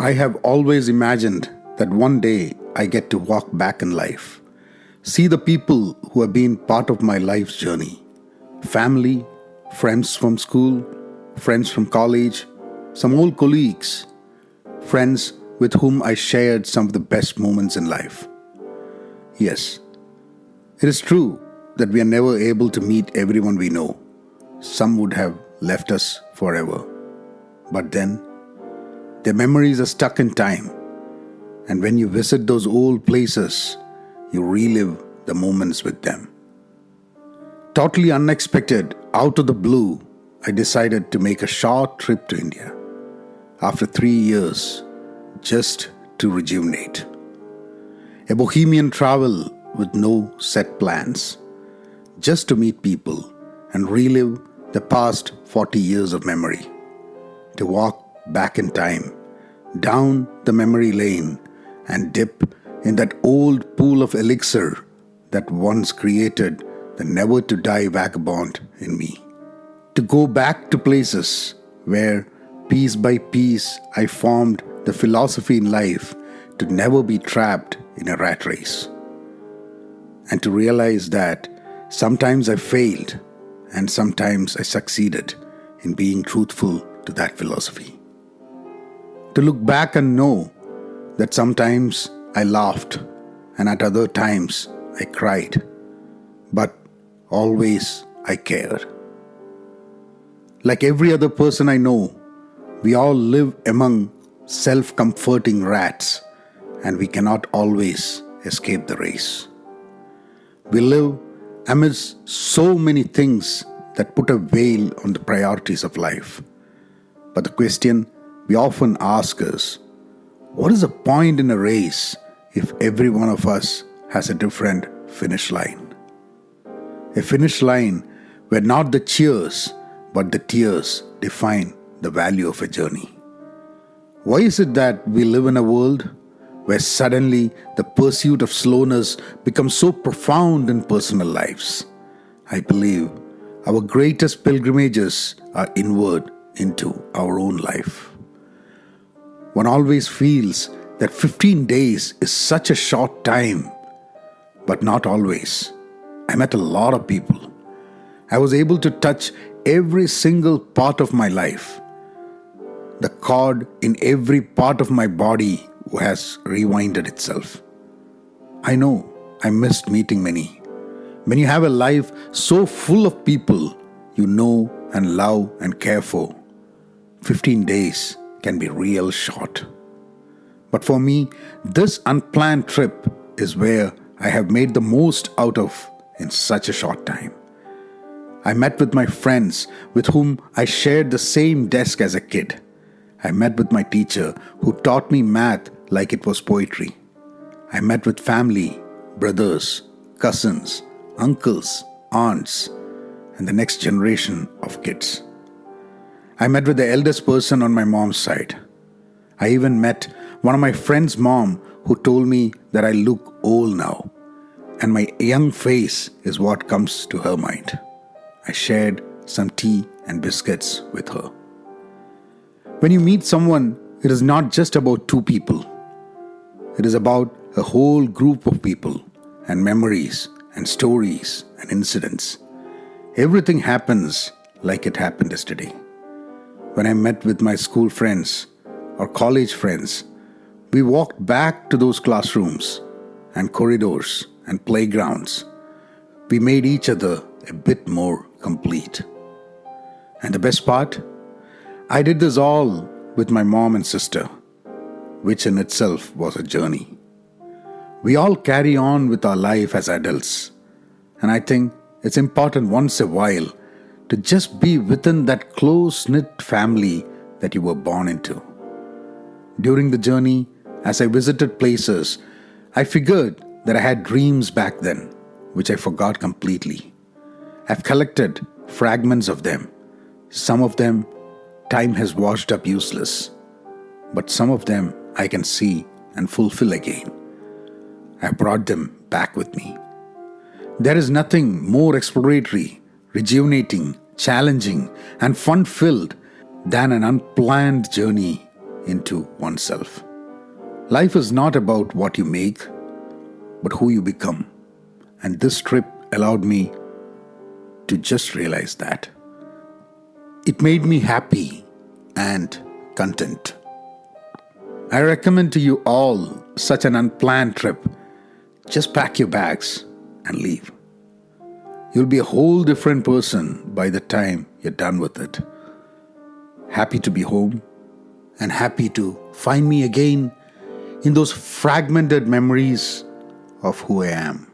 I have always imagined that one day I get to walk back in life, see the people who have been part of my life's journey, family, friends from school, friends from college, some old colleagues, friends with whom I shared some of the best moments in life. Yes, it is true that we are never able to meet everyone we know. Some would have left us forever. But then, their memories are stuck in time, and when you visit those old places, you relive the moments with them. Totally unexpected, out of the blue, I decided to make a short trip to India after 3 years just to rejuvenate. A bohemian travel with no set plans, just to meet people and relive the past 40 years of memory, to walk back in time, down the memory lane and dip in that old pool of elixir that once created the never to die vagabond in me. To go back to places where piece by piece I formed the philosophy in life to never be trapped in a rat race. And to realize that sometimes I failed and sometimes I succeeded in being truthful to that philosophy. To look back and know that sometimes I laughed and at other times I cried, but always I cared. Like every other person I know, we all live among self-comforting rats, and we cannot always escape the race. We live amidst so many things that put a veil on the priorities of life. But the question we often ask is, what is the point in a race if every one of us has a different finish line? A finish line where not the cheers but the tears define the value of a journey. Why is it that we live in a world where suddenly the pursuit of slowness becomes so profound in personal lives? I believe our greatest pilgrimages are inward into our own life. One always feels that 15 days is such a short time, but not always. I met a lot of people. I was able to touch every single part of my life. The cord in every part of my body has rewinded itself. I know I missed meeting many. When you have a life so full of people you know and love and care for, 15 days can be real short. But for me, this unplanned trip is where I have made the most out of in such a short time. I met with my friends with whom I shared the same desk as a kid. I met with my teacher who taught me math like it was poetry. I met with family, brothers, cousins, uncles, aunts, and the next generation of kids. I met with the eldest person on my mom's side. I even met one of my friend's mom who told me that I look old now, and my young face is what comes to her mind. I shared some tea and biscuits with her. When you meet someone, it is not just about two people. It is about a whole group of people and memories and stories and incidents. Everything happens like it happened yesterday. When I met with my school friends or college friends, we walked back to those classrooms and corridors and playgrounds. We made each other a bit more complete. And the best part? I did this all with my mom and sister, which in itself was a journey. We all carry on with our life as adults, and I think it's important once a while to just be within that close-knit family that you were born into. During the journey, as I visited places, I figured that I had dreams back then, which I forgot completely. I've collected fragments of them. Some of them, time has washed up useless, but some of them I can see and fulfill again. I brought them back with me. There is nothing more exploratory, rejuvenating, challenging, and fun-filled than an unplanned journey into oneself. Life is not about what you make, but who you become. And this trip allowed me to just realize that. It made me happy and content. I recommend to you all such an unplanned trip. Just pack your bags and leave. You'll be a whole different person by the time you're done with it. Happy to be home and happy to find me again in those fragmented memories of who I am.